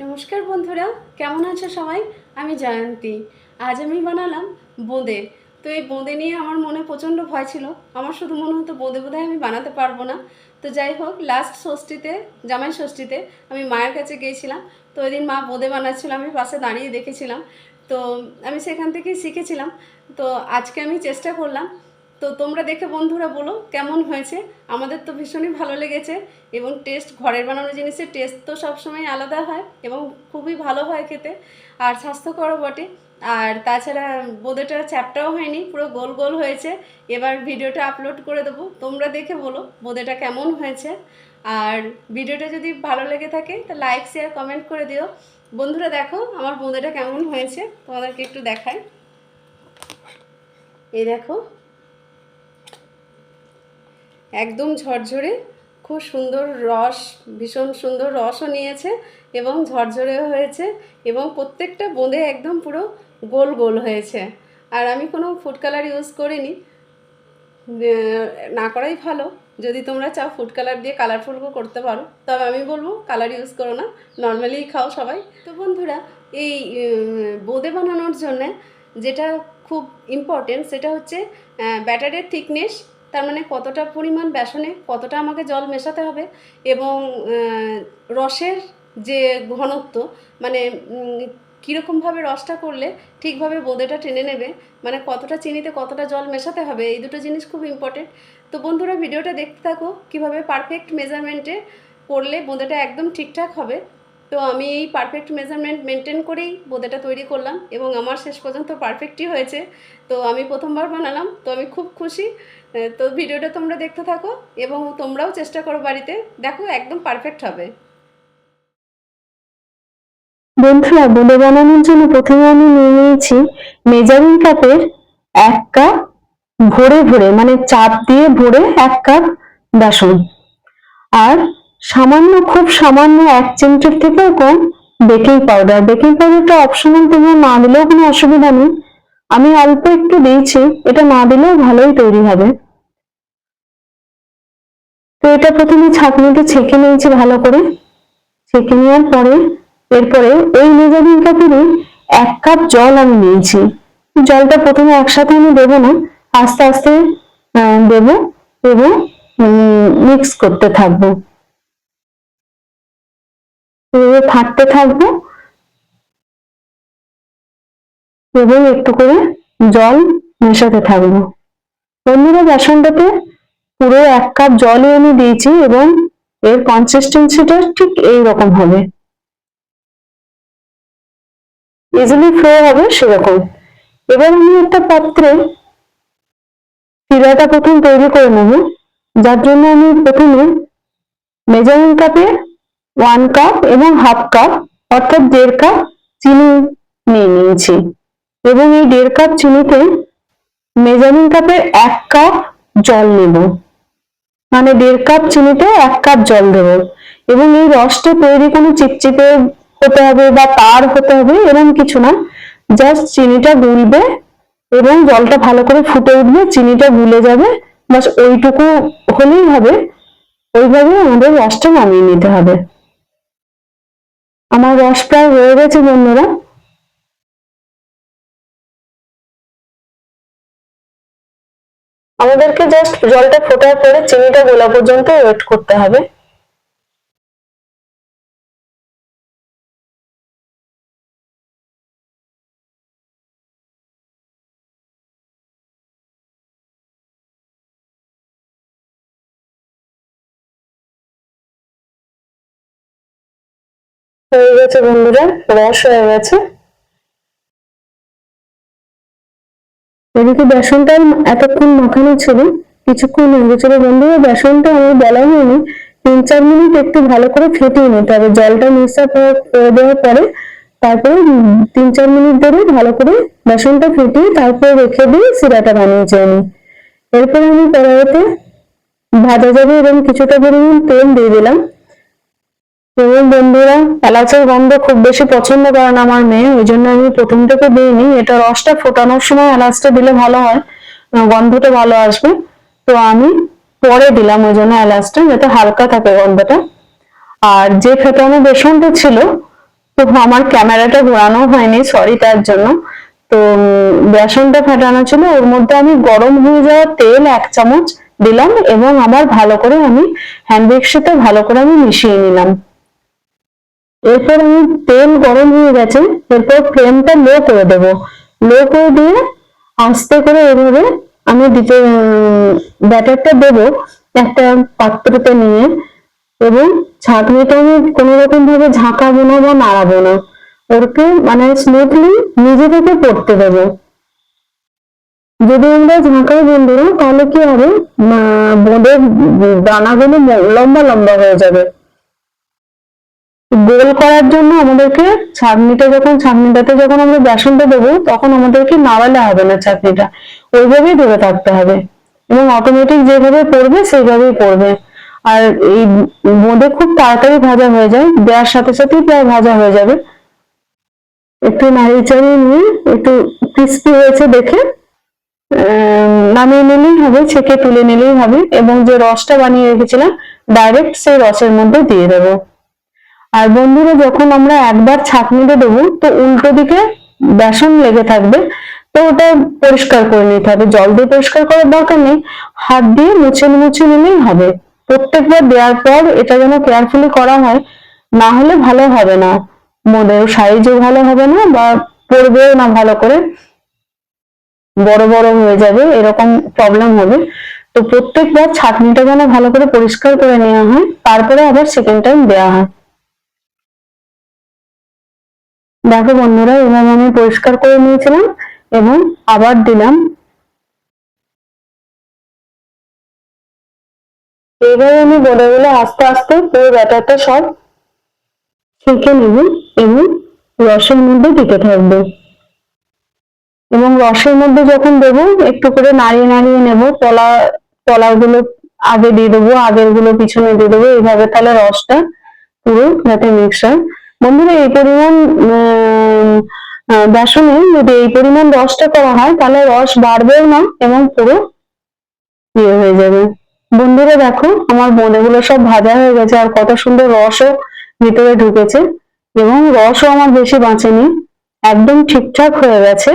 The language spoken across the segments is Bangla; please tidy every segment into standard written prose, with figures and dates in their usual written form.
নমস্কার বন্ধুরা, কেমন আছো সবাই? আমি জয়ন্তী। আজ আমি বানালাম বোঁদে। তো এই বোঁদে নিয়ে আমার মনে প্রচণ্ড ভয় ছিল। আমার শুধু মনে হতো বোঁদে বোধহয় আমি বানাতে পারবো না। তো যাই হোক, লাস্ট ষষ্ঠীতে, জামাই ষষ্ঠীতে আমি মায়ের কাছে গিয়েছিলাম। তো ওই দিন মা বোঁদে বানাচ্ছিল, আমি পাশে দাঁড়িয়ে দেখেছিলাম। তো আমি সেখান থেকেই শিখেছিলাম। তো আজকে আমি চেষ্টা করলাম। তো তোমরা দেখে বন্ধুরা বলো কেমন হয়েছে। আমাদের তো ভীষণই ভালো লেগেছে। এবং টেস্ট, ঘরের বানানো জিনিসের টেস্ট তো সবসময় আলাদা হয় এবং খুবই ভালো হয় খেতে, আর স্বাস্থ্যকরও বটে। আর তাছাড়া বোঁদেটা চ্যাপটাও হয়নি, পুরো গোল গোল হয়েছে। এবার ভিডিওটা আপলোড করে দেবো, তোমরা দেখে বলো বোঁদেটা কেমন হয়েছে। আর ভিডিওটা যদি ভালো লেগে থাকে তা লাইক শেয়ার কমেন্ট করে দিও। বন্ধুরা দেখো আমার বোঁদেটা কেমন হয়েছে, তোমাদেরকে একটু দেখাই। এই দেখো, একদম ঝরঝরে, খুব সুন্দর রস, ভীষণ সুন্দর রসও নিয়েছে এবং ঝরঝরেও হয়েছে। এবং প্রত্যেকটা বোঁদে একদম পুরো গোল গোল হয়েছে। আর আমি কোনো ফুড কালার ইউজ করিনি, না করাই ভালো। যদি তোমরা চাও ফুড কালার দিয়ে কালারফুলও করতে পারো, তবে আমি বলবো কালার ইউজ করো না, নর্মালি খাও সবাই। তো বন্ধুরা, এই বোঁদে বানানোর জন্যে যেটা খুব ইম্পর্টেন্ট সেটা হচ্ছে ব্যাটারের থিকনেস। তার মানে কতটা পরিমাণ বেসনে কতটা আমাকে জল মেশাতে হবে, এবং রসের যে ঘনত্ব, মানে কীরকমভাবে রসটা করলে ঠিকভাবে বোঁদেটা টেনে নেবে, মানে কতটা চিনিতে কতটা জল মেশাতে হবে, এই দুটো জিনিস খুব ইম্পর্টেন্ট। তো বন্ধুরা ভিডিওটা দেখতে থাকো, কীভাবে পারফেক্ট মেজারমেন্টে করলে বোঁদেটা একদম ঠিকঠাক হবে। তো আমি এই পারফেক্ট মেজারমেন্ট মেনটেন করেই বোঁদেটা তৈরি করলাম এবং আমার শেষ পর্যন্ত পারফেক্টই হয়েছে। তো আমি প্রথমবার বানালাম, তো আমি খুব খুশি। তো ভিডিওটা তোমরা দেখতে থাকো এবং তোমরাও চেষ্টা করো বাড়িতে, দেখো একদম পারফেক্ট হবে। বন্ধুরা, বোঁদে বানানোর জন্য প্রথমে আমি নিয়ে নিয়েছি মেজারিং কাপের 1 কাপ ভরে ভরে, মানে চাপ দিয়ে ভরে 1 কাপ বেসন, আর সামান্য, খুব সামান্য 1 চিমটির থেকেও কম বেকিং পাউডার। বেকিং পাউডারটা অপশনাল, তোমরা না দিলেও কোনো অসুবিধা নেই, আমি অল্প একটু দিয়েছি, এটা না দিলেও ভালোই তৈরি হবে। তো এটা প্রথমে ছাঁকনিতে ছেঁকে নিয়েছি ভালো করে। ছেঁকে নেওয়ার পরে এরপরে ওই মেজারিং কাপেরই 1 কাপ জল আমি নিয়েছি। জলটা প্রথমে একসাথে আমি দেবো না, আস্তে আস্তে দেবো এবং মিক্স করতে থাকবো, এভাবে ফাটতে থাকবো এবং একটু করে জল মেশাতে থাকবো। বন্ধুরা, বেসনটাতে পুরো 1 কাপ জলই আমি দিয়েছি এবং এর কনসিস্টেন্সিটা ঠিক এইরকম হবে, ইজিলি ফ্লো হবে সেরকম। এবার আমি একটা পাত্রে শিরাটা প্রথম তৈরি করে নেব, যার জন্য আমি প্রথমে মেজারিং কাপে 1 কাপ এবং 1/2 কাপ, অর্থাৎ 1.5 কাপ চিনি নিয়ে নিয়েছি এবং এই 1.5 কাপ চিনিতে মেজারিং কাপের 1 কাপ জল নেব, মানে 1.5 কাপ চিনিতে 1 কাপ জল দেব। এবং এই রসটা তৈরি কোনো চিপচিপে হতে হবে বা তার হতে হবে এরকম কিছু না, জাস্ট চিনিটা গুলবে এবং জলটা ভালো করে ফুটে উঠবে, চিনিটা গুলে যাবে, বাস ওইটুকু হলেই হবে। ওইভাবে আমাদের রসটা নামিয়ে নিতে হবে। আমার রস প্রায় হয়ে গেছে বন্ধুরা। আমাদেরকে জাস্ট জলটা ফোটার পরে চিনিটা গোলা পর্যন্ত ওয়েট করতে হবে। হয়ে গেছে বন্ধুরা, রস হয়ে গেছে। এদিকে বেসনটা এতক্ষণ মাখানো ছিল, কিছুক্ষণ হয়ে গেছিল বন্ধুরা। বেসনটা আমার বলা হয়নি, 3-4 মিনিট একটু ভালো করে ফেটিয়ে নিতে হবে। জলটা মিক্সার করে দেওয়ার পরে তারপরে 3-4 মিনিট ধরে ভালো করে বেসনটা ফেটিয়ে তারপরে রেখে দিয়ে সিরাটা বানিয়েছি আমি। এরপরে আমি কড়াইতে ভাজা যাবে এবং কিছুটা পরিমাণ তেল দিয়ে দিলাম। এবং বন্ধুরা, এলাচের গন্ধ খুব বেশি পছন্দ করে না আমার মেয়ে, ওই জন্য আমি প্রথম থেকে দিইনি। এটা রসটা ফোটানোর সময় এলাচটা দিলে ভালো হয়, গন্ধটা ভালো আসবে। তো আমি পরে দিলাম ওই জন্য এলাচটা, যাতে হালকা থাকে গন্ধটা। আর যে ফেটানো বেসনটা ছিল তো আমার ক্যামেরাটা ঘোরানো হয়নি, সরি তার জন্য। তো বেসনটা ফেটানো ছিল, ওর মধ্যে আমি গরম হয়ে যাওয়া তেল 1 চামচ দিলাম এবং আবার ভালো করে আমি হ্যান্ড মিক্সিতে ভালো করে আমি মিশিয়ে নিলাম। এরপর আমি তেল গরম হয়ে গেছে, এরপর ফ্লেমটা লো করে দেব। লো করে দিয়ে আস্তে করে এভাবে আমি দিতে ব্যাটারটা দেবো একটা পাত্রতে নিয়ে, এবং ছাঁকনিটা আমি কোনো রকম ভাবে ঝাঁকাবো না বা নাড়াবো না, ওকে মানে স্মুথলি নিজে থেকে পড়তে দেবো। যদি আমরা ঝাঁকাই বন্ধুরা তাহলে কি হবে, বোঁদের দানাগুলো লম্বা লম্বা হয়ে যাবে। গোল করার জন্য আমাদেরকে ছাঁকনিটাতে যখন আমরা বেসনটা দেবো তখন আমাদেরকে নাড়ালে হবে না, ছাঁকনিটা ওইভাবেই ধরে থাকতে হবে এবং অটোমেটিক যেভাবে পড়বে সেইভাবেই পড়বে। আর এই বোঁদে খুব তাড়াতাড়ি ভাজা হয়ে যায়, দেওয়ার সাথে সাথেই প্রায় ভাজা হয়ে যাবে। একটু নাড়িয়ে চাড়িয়ে নিয়ে একটু ক্রিস্পি হয়েছে দেখে নামিয়ে নিলেই হবে, ছেঁকে তুলে নিলেই হবে, এবং যে রসটা বানিয়ে রেখেছিলাম ডাইরেক্ট সেই রসের মধ্যে দিয়ে দেবো। আর বন্ধুরা যখন আমরা একবার ছাঁকনিতে দেবো তো উল্টো দিকে বেসন লেগে থাকবে, তো ওটা পরিষ্কার করে নিতে হবে। জল দিয়ে পরিষ্কার করার দরকার নেই, হাত দিয়ে মুছে মুছে নিলেই হবে। প্রত্যেকবার দেওয়ার পর এটা যেন কেয়ারফুলি করা হয়, না হলে ভালো হবে না, মোদের সাইজও ভালো হবে না বা পড়বেও না ভালো করে, বড় বড় হয়ে যাবে, এরকম প্রবলেম হবে। তো প্রত্যেকবার ছাঁকনিটা যেন ভালো করে পরিষ্কার করে নেওয়া হয়, তারপরে আবার সেকেন্ড টাইম দেওয়া হয়। দেখো বন্ধুরা এভাবে আমি পরিষ্কার করে নিয়েছিলাম এবং আবার দিলাম। এইভাবে আমি বড়গুলো আস্তে আস্তে পুরো ব্যাটারটা সব ছেঁকে নেব এবং রসের মধ্যে দিতে থাকবো, এবং রসের মধ্যে যখন দেবো একটু করে নাড়িয়ে নাড়িয়ে নেবো। তলাগুলো আগে দিয়ে দেবো, আগের গুলো পিছনে দিয়ে দেবো, এইভাবে তাহলে রসটা পুরো যাতে মিক্স হয়। বন্ধুরা এই পরিমাণ বেসনে যদি এই পরিমাণ রসটা করা হয় তাহলে রস বাড়বেও না এবং পুরো ইয়ে হয়ে যাবে। বন্ধুরা দেখো আমার বোঁদেগুলো সব ভাজা হয়ে গেছে, আর কত সুন্দর রসও ভিতরে ঢুকেছে, এবং রসও আমার বেশি বাঁচেনি, একদম ঠিকঠাক হয়ে গেছে।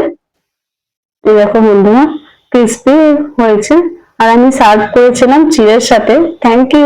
এই দেখো বন্ধুরা ক্রিস্পি হয়েছে, আর আমি সার্ভ করেছিলাম চিড়ের সাথে। Thank you.